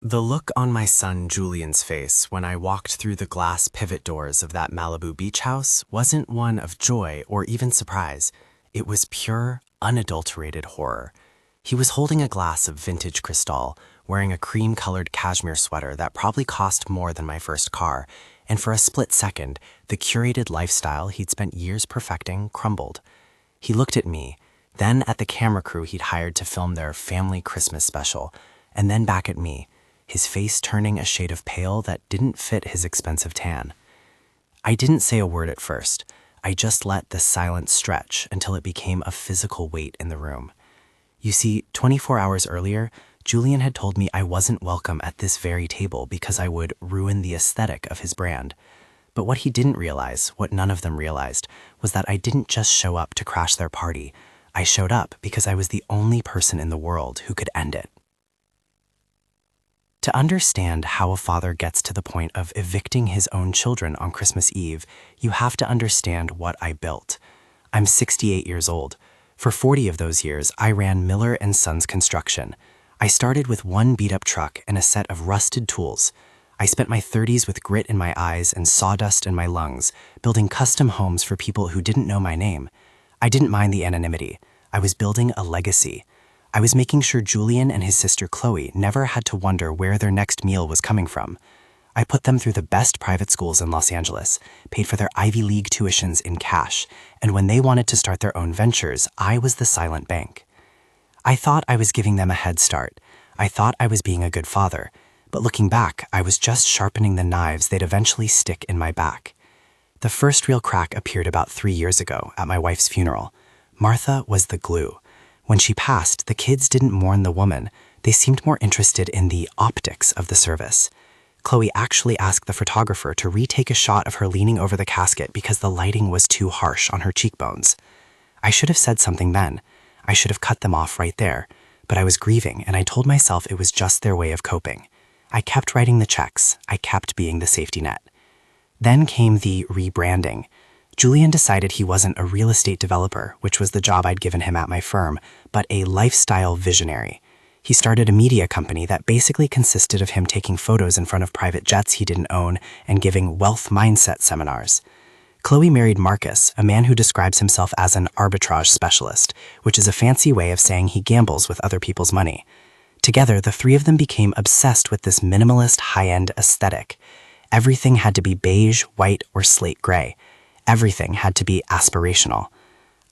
The look on my son Julian's face when I walked through the glass pivot doors of that Malibu beach house wasn't one of joy or even surprise. It was pure, unadulterated horror. He was holding a glass of vintage Cristal, wearing a cream-colored cashmere sweater that probably cost more than my first car, and for a split second, the curated lifestyle he'd spent years perfecting crumbled. He looked at me, then at the camera crew he'd hired to film their family Christmas special, and then back at me, his face turning a shade of pale that didn't fit his expensive tan. I didn't say a word at first. I just let the silence stretch until it became a physical weight in the room. You see, 24 hours earlier, Julian had told me I wasn't welcome at this very table because I would ruin the aesthetic of his brand. But what he didn't realize, what none of them realized, was that I didn't just show up to crash their party. I showed up because I was the only person in the world who could end it. To understand how a father gets to the point of evicting his own children on Christmas Eve, you have to understand what I built. I'm 68 years old. For 40 of those years, I ran Miller & Sons Construction. I started with one beat-up truck and a set of rusted tools. I spent my 30s with grit in my eyes and sawdust in my lungs, building custom homes for people who didn't know my name. I didn't mind the anonymity. I was building a legacy. I was making sure Julian and his sister Chloe never had to wonder where their next meal was coming from. I put them through the best private schools in Los Angeles, paid for their Ivy League tuitions in cash, and when they wanted to start their own ventures, I was the silent bank. I thought I was giving them a head start. I thought I was being a good father, but looking back, I was just sharpening the knives they'd eventually stick in my back. The first real crack appeared about 3 years ago at my wife's funeral. Martha was the glue. When she passed, the kids didn't mourn the woman. They seemed more interested in the optics of the service. Chloe actually asked the photographer to retake a shot of her leaning over the casket because the lighting was too harsh on her cheekbones. I should have said something then. I should have cut them off right there. But I was grieving, and I told myself it was just their way of coping. I kept writing the checks. I kept being the safety net. Then came the rebranding. Julian decided he wasn't a real estate developer, which was the job I'd given him at my firm, but a lifestyle visionary. He started a media company that basically consisted of him taking photos in front of private jets he didn't own and giving wealth mindset seminars. Chloe married Marcus, a man who describes himself as an arbitrage specialist, which is a fancy way of saying he gambles with other people's money. Together, the three of them became obsessed with this minimalist high-end aesthetic. Everything had to be beige, white, or slate gray. Everything had to be aspirational.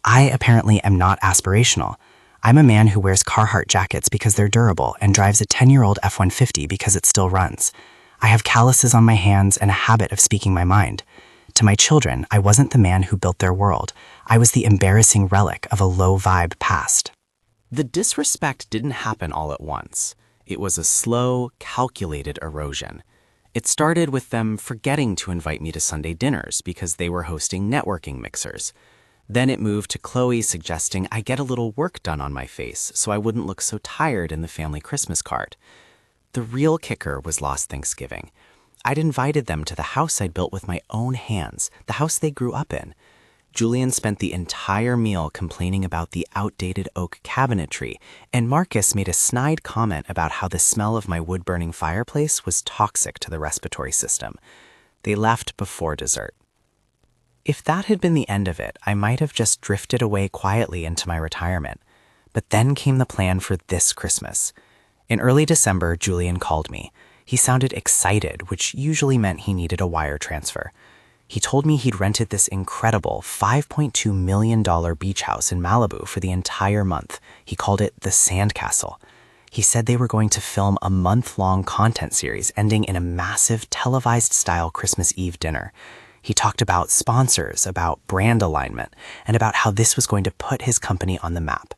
I apparently am not aspirational. I'm a man who wears Carhartt jackets because they're durable and drives a 10-year-old F-150 because it still runs. I have calluses on my hands and a habit of speaking my mind. To my children, I wasn't the man who built their world. I was the embarrassing relic of a low-vibe past. The disrespect didn't happen all at once. It was a slow, calculated erosion. It started with them forgetting to invite me to Sunday dinners because they were hosting networking mixers. Then it moved to Chloe suggesting I get a little work done on my face so I wouldn't look so tired in the family Christmas card. The real kicker was last Thanksgiving. I'd invited them to the house I'd built with my own hands, the house they grew up in. Julian spent the entire meal complaining about the outdated oak cabinetry, and Marcus made a snide comment about how the smell of my wood-burning fireplace was toxic to the respiratory system. They left before dessert. If that had been the end of it, I might have just drifted away quietly into my retirement. But then came the plan for this Christmas. In early December, Julian called me. He sounded excited, which usually meant he needed a wire transfer. He told me he'd rented this incredible $5.2 million beach house in Malibu for the entire month. He called it the Sandcastle. He said they were going to film a month-long content series ending in a massive televised-style Christmas Eve dinner. He talked about sponsors, about brand alignment, and about how this was going to put his company on the map.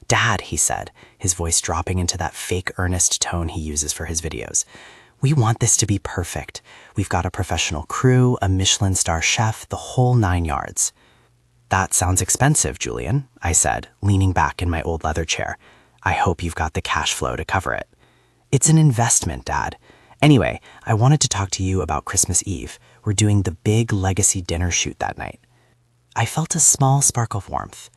"Dad," he said, his voice dropping into that fake earnest tone he uses for his videos, "we want this to be perfect. We've got a professional crew, a Michelin star chef, the whole 9 yards." "That sounds expensive, Julian," I said, leaning back in my old leather chair. "I hope you've got the cash flow to cover it." "It's an investment, Dad. Anyway, I wanted to talk to you about Christmas Eve. We're doing the big legacy dinner shoot that night." I felt a small spark of warmth.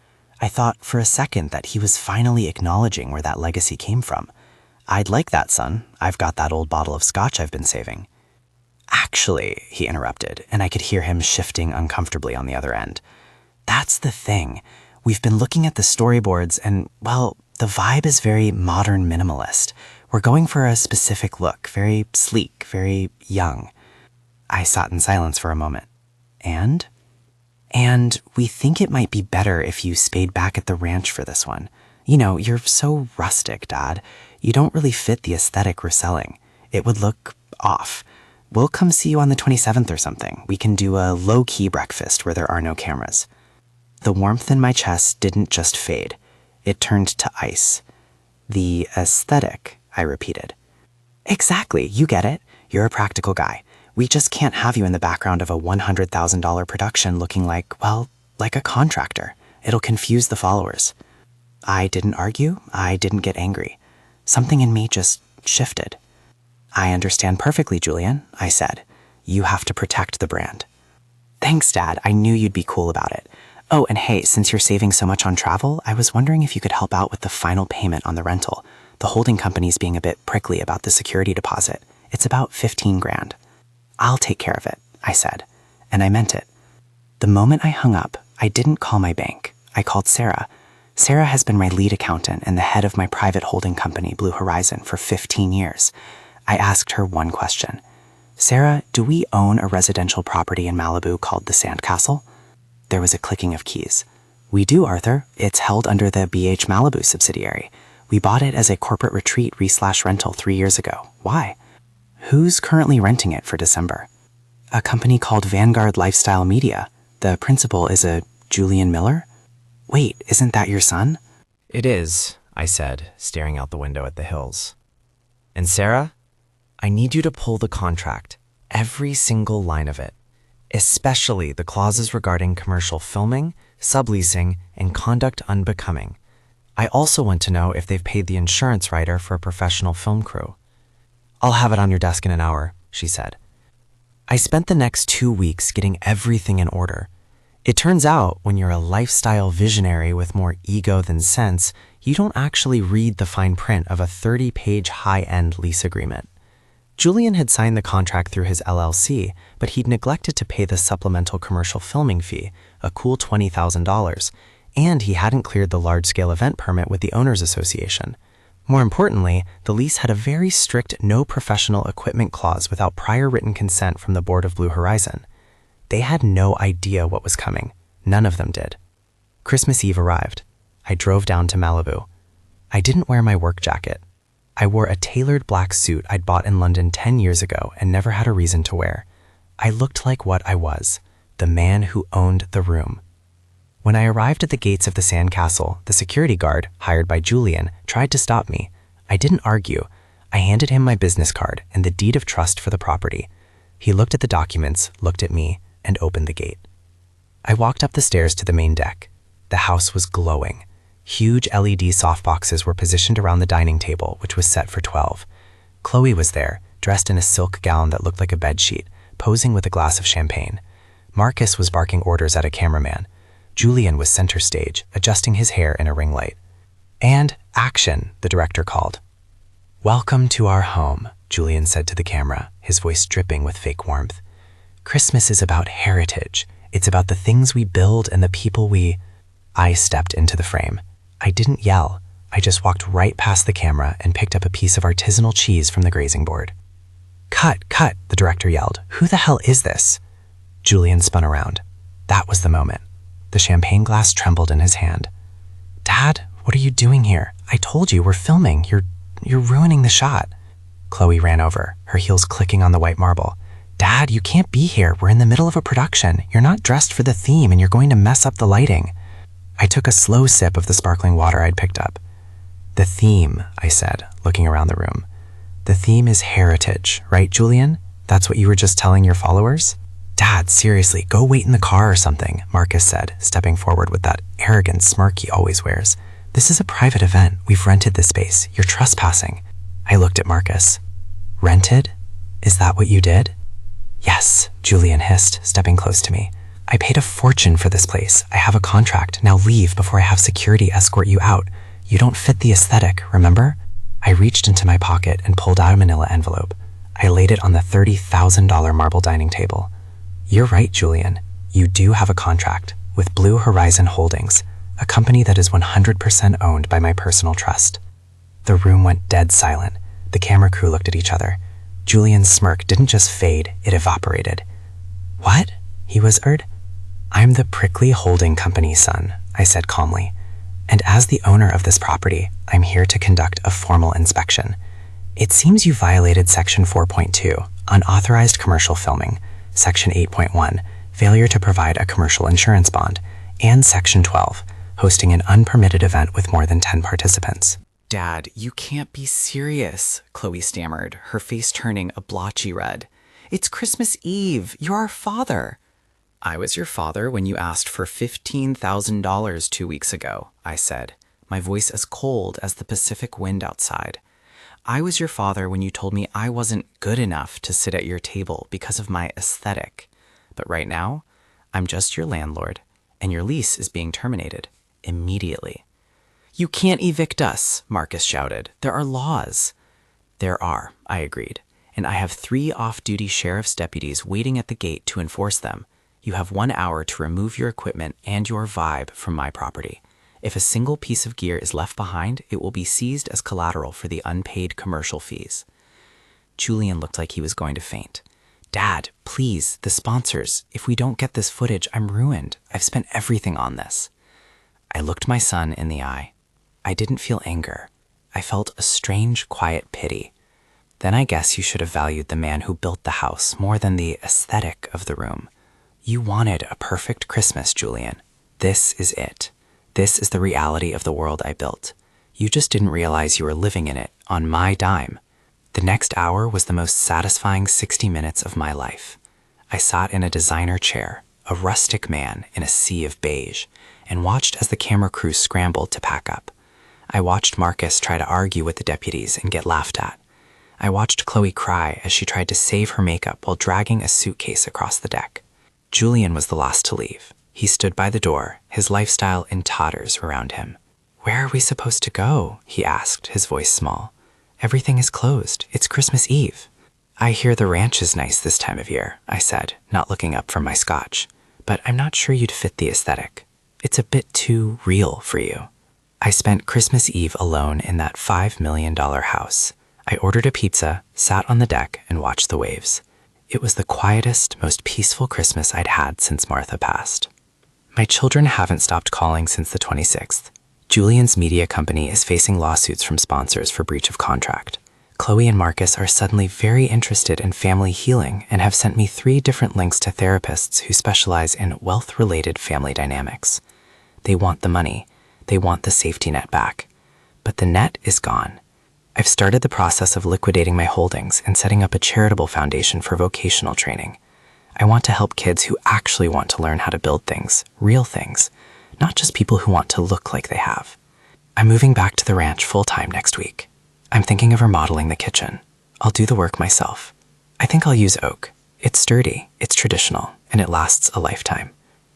I thought for a second that he was finally acknowledging where that legacy came from. I'd like that, son. I've got that old bottle of scotch I've been saving. Actually, he interrupted, and I could hear him shifting uncomfortably on the other end. That's the thing. We've been looking at the storyboards and, well, the vibe is very modern minimalist. We're going for a specific look, very sleek, very young. I sat in silence for a moment. And we think it might be better if you stayed back at the ranch for this one. You know, you're so rustic, Dad. You don't really fit the aesthetic we're selling. It would look off. We'll come see you on the 27th or something. We can do a low-key breakfast where there are no cameras. The warmth in my chest didn't just fade. It turned to ice. The aesthetic, I repeated. Exactly, you get it. You're a practical guy. We just can't have you in the background of a $100,000 production looking like, well, like a contractor. It'll confuse the followers. I didn't argue. I didn't get angry. Something in me just shifted. I understand perfectly, Julian, I said. You have to protect the brand. Thanks, Dad. I knew you'd be cool about it. Oh, and hey, since you're saving so much on travel, I was wondering if you could help out with the final payment on the rental. The holding company's being a bit prickly about the security deposit. It's about $15,000. I'll take care of it, I said, and I meant it. The moment I hung up, I didn't call my bank. I called Sarah. Sarah has been my lead accountant and the head of my private holding company, Blue Horizon, for 15 years. I asked her one question. Sarah, do we own a residential property in Malibu called the Sandcastle? There was a clicking of keys. We do, Arthur. It's held under the BH Malibu subsidiary. We bought it as a corporate retreat /rental 3 years ago. Why? Who's currently renting it for December? A company called Vanguard Lifestyle Media. The principal is a Julian Miller? Wait, isn't that your son? It is, I said, staring out the window at the hills. And Sarah, I need you to pull the contract, every single line of it, especially the clauses regarding commercial filming, subleasing, and conduct unbecoming. I also want to know if they've paid the insurance writer for a professional film crew. I'll have it on your desk in an hour, she said. I spent the next 2 weeks getting everything in order. It turns out, when you're a lifestyle visionary with more ego than sense, you don't actually read the fine print of a 30-page high-end lease agreement. Julian had signed the contract through his LLC, but he'd neglected to pay the supplemental commercial filming fee, a cool $20,000, and he hadn't cleared the large-scale event permit with the Owners Association. More importantly, the lease had a very strict no professional equipment clause without prior written consent from the board of Blue Horizon. They had no idea what was coming. None of them did. Christmas Eve arrived. I drove down to Malibu. I didn't wear my work jacket. I wore a tailored black suit I'd bought in London 10 years ago and never had a reason to wear. I looked like what I was, the man who owned the room. When I arrived at the gates of the Sandcastle, the security guard, hired by Julian, tried to stop me. I didn't argue. I handed him my business card and the deed of trust for the property. He looked at the documents, looked at me, and opened the gate. I walked up the stairs to the main deck. The house was glowing. Huge LED softboxes were positioned around the dining table, which was set for 12. Chloe was there, dressed in a silk gown that looked like a bedsheet, posing with a glass of champagne. Marcus was barking orders at a cameraman. Julian was center stage, adjusting his hair in a ring light. And action, the director called. Welcome to our home, Julian said to the camera, his voice dripping with fake warmth. Christmas is about heritage. It's about the things we build and the people we... I stepped into the frame. I didn't yell. I just walked right past the camera and picked up a piece of artisanal cheese from the grazing board. Cut, cut, the director yelled. Who the hell is this? Julian spun around. That was the moment. The champagne glass trembled in his hand. Dad, what are you doing here? I told you, we're filming. You're ruining the shot. Chloe ran over, her heels clicking on the white marble. Dad, you can't be here. We're in the middle of a production. You're not dressed for the theme and you're going to mess up the lighting. I took a slow sip of the sparkling water I'd picked up. The theme, I said, looking around the room. The theme is heritage, right, Julian? That's what you were just telling your followers? Dad, seriously, go wait in the car or something, Marcus said, stepping forward with that arrogant smirk he always wears. This is a private event. We've rented the space. You're trespassing. I looked at Marcus. Rented? Is that what you did? Yes, Julian hissed, stepping close to me. I paid a fortune for this place. I have a contract. Now leave before I have security escort you out. You don't fit the aesthetic, remember? I reached into my pocket and pulled out a manila envelope. I laid it on the $30,000 marble dining table. You're right, Julian. You do have a contract with Blue Horizon Holdings, a company that is 100% owned by my personal trust. The room went dead silent. The camera crew looked at each other. Julian's smirk didn't just fade, it evaporated. What? He whispered. I'm the Prickly Holding Company's son, I said calmly. And as the owner of this property, I'm here to conduct a formal inspection. It seems you violated Section 4.2, unauthorized commercial filming, Section 8.1, failure to provide a commercial insurance bond, and Section 12, hosting an unpermitted event with more than 10 participants. Dad, you can't be serious, Chloe stammered, her face turning a blotchy red. It's Christmas Eve. You're our father. I was your father when you asked for $15,000 2 weeks ago, I said, my voice as cold as the Pacific wind outside. I was your father when you told me I wasn't good enough to sit at your table because of my aesthetic. But right now, I'm just your landlord, and your lease is being terminated immediately. You can't evict us, Marcus shouted. There are laws. There are, I agreed, and I have 3 off-duty sheriff's deputies waiting at the gate to enforce them. You have 1 hour to remove your equipment and your vibe from my property. If a single piece of gear is left behind, it will be seized as collateral for the unpaid commercial fees. Julian looked like he was going to faint. Dad, please, the sponsors. If we don't get this footage, I'm ruined. I've spent everything on this. I looked my son in the eye. I didn't feel anger. I felt a strange, quiet pity. Then I guess you should have valued the man who built the house more than the aesthetic of the room. You wanted a perfect Christmas, Julian. This is it. This is the reality of the world I built. You just didn't realize you were living in it on my dime. The next hour was the most satisfying 60 minutes of my life. I sat in a designer chair, a rustic man in a sea of beige, and watched as the camera crew scrambled to pack up. I watched Marcus try to argue with the deputies and get laughed at. I watched Chloe cry as she tried to save her makeup while dragging a suitcase across the deck. Julian was the last to leave. He stood by the door, his lifestyle in tatters around him. Where are we supposed to go? He asked, his voice small. Everything is closed. It's Christmas Eve. I hear the ranch is nice this time of year, I said, not looking up from my scotch. But I'm not sure you'd fit the aesthetic. It's a bit too real for you. I spent Christmas Eve alone in that $5 million house. I ordered a pizza, sat on the deck, and watched the waves. It was the quietest, most peaceful Christmas I'd had since Martha passed. My children haven't stopped calling since the 26th. Julian's media company is facing lawsuits from sponsors for breach of contract. Chloe and Marcus are suddenly very interested in family healing and have sent me 3 different links to therapists who specialize in wealth-related family dynamics. They want the money. They want the safety net back. But the net is gone. I've started the process of liquidating my holdings and setting up a charitable foundation for vocational training. I want to help kids who actually want to learn how to build things, real things, not just people who want to look like they have. I'm moving back to the ranch full-time next week. I'm thinking of remodeling the kitchen. I'll do the work myself. I think I'll use oak. It's sturdy, it's traditional, and it lasts a lifetime.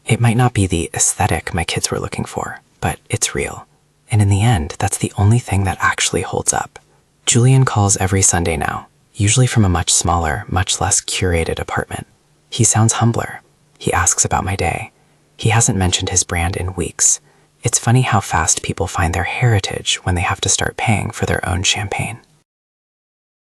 It might not be the aesthetic my kids were looking for, but it's real. And in the end, that's the only thing that actually holds up. Julian calls every Sunday now, usually from a much smaller, much less curated apartment. He sounds humbler. He asks about my day. He hasn't mentioned his brand in weeks. It's funny how fast people find their heritage when they have to start paying for their own champagne.